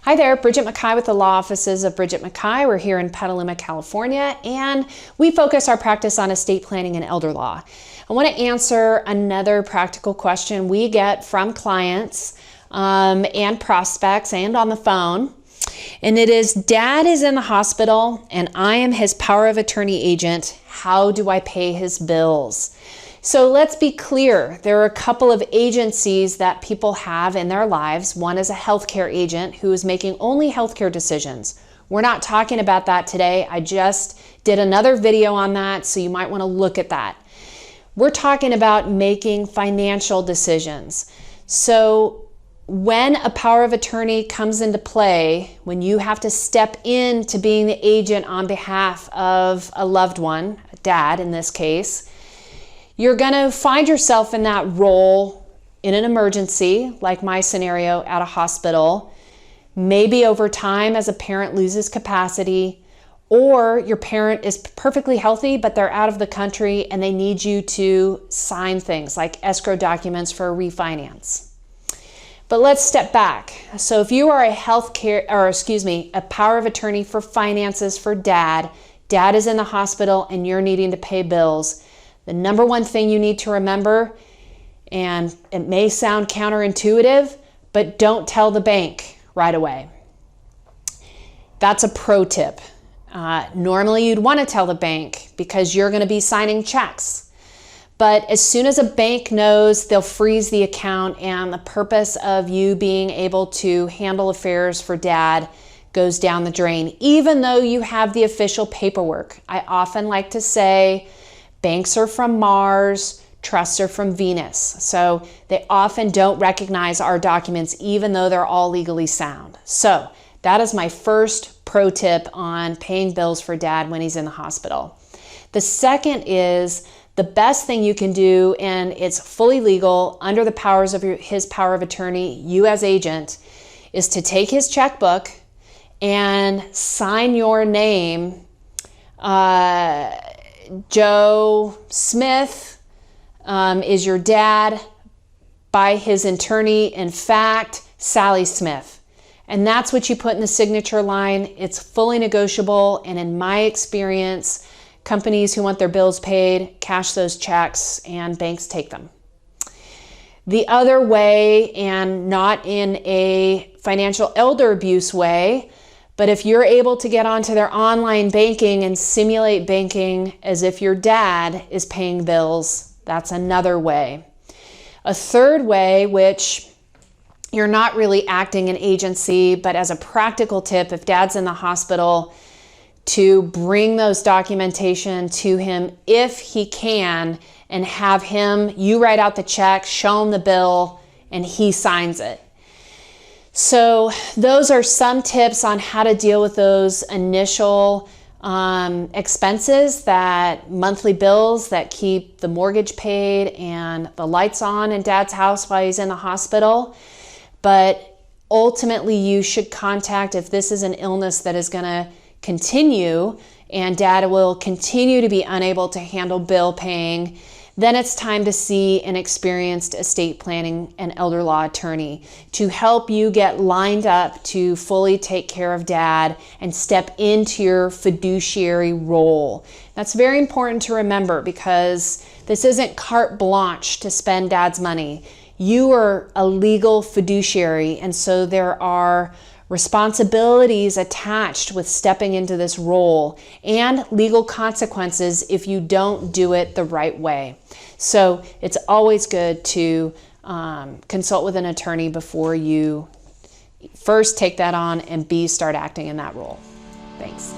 Hi there, Bridget Mackay with the law offices of Bridget Mackay. We're here in Petaluma, California, and we focus our practice on estate planning and elder law. I want to answer another practical question we get from clients and prospects and on the phone. And it is, Dad is in the hospital and I am his power of attorney agent. How do I pay his bills? So let's be clear. There are a couple of agencies that people have in their lives. One is a healthcare agent who is making only healthcare decisions. We're not talking about that today. I just did another video on that, so you might want to look at that. We're talking about making financial decisions. So when a power of attorney comes into play, when you have to step into being the agent on behalf of a loved one, a dad in this case, you're going to find yourself in that role in an emergency, like my scenario at a hospital. Maybe over time as a parent loses capacity, or your parent is perfectly healthy, but they're out of the country and they need you to sign things like escrow documents for a refinance. But let's step back. So if you are a a power of attorney for finances for dad is in the hospital and you're needing to pay bills, the number one thing you need to remember, and it may sound counterintuitive, but don't tell the bank right away. That's a pro tip. Normally you'd want to tell the bank because you're going to be signing checks. But as soon as a bank knows, they'll freeze the account, and the purpose of you being able to handle affairs for dad goes down the drain, even though you have the official paperwork. I often like to say, banks are from Mars, trusts are from Venus. So they often don't recognize our documents even though they're all legally sound. So that is my first pro tip on paying bills for dad when he's in the hospital. The second is the best thing you can do, and it's fully legal under the powers of his power of attorney, you as agent, is to take his checkbook and sign your name, Joe Smith is your dad by his attorney, in fact, Sally Smith. And that's what you put in the signature line. It's fully negotiable. And in my experience, companies who want their bills paid cash those checks and banks take them. The other way, and not in a financial elder abuse way, but if you're able to get onto their online banking and simulate banking as if your dad is paying bills, that's another way. A third way, which you're not really acting an agency, but as a practical tip, if dad's in the hospital, to bring those documentation to him if he can, and have him, you write out the check, show him the bill, and he signs it. So those are some tips on how to deal with those initial expenses, that monthly bills that keep the mortgage paid and the lights on in dad's house while he's in the hospital. But ultimately you should contact, if this is an illness that is going to continue and dad will continue to be unable to handle bill paying, then it's time to see an experienced estate planning and elder law attorney to help you get lined up to fully take care of dad and step into your fiduciary role. That's very important to remember, because this isn't carte blanche to spend dad's money. You are a legal fiduciary, and so there are responsibilities attached with stepping into this role and legal consequences if you don't do it the right way. So it's always good to consult with an attorney before you first take that on and B, start acting in that role. Thanks.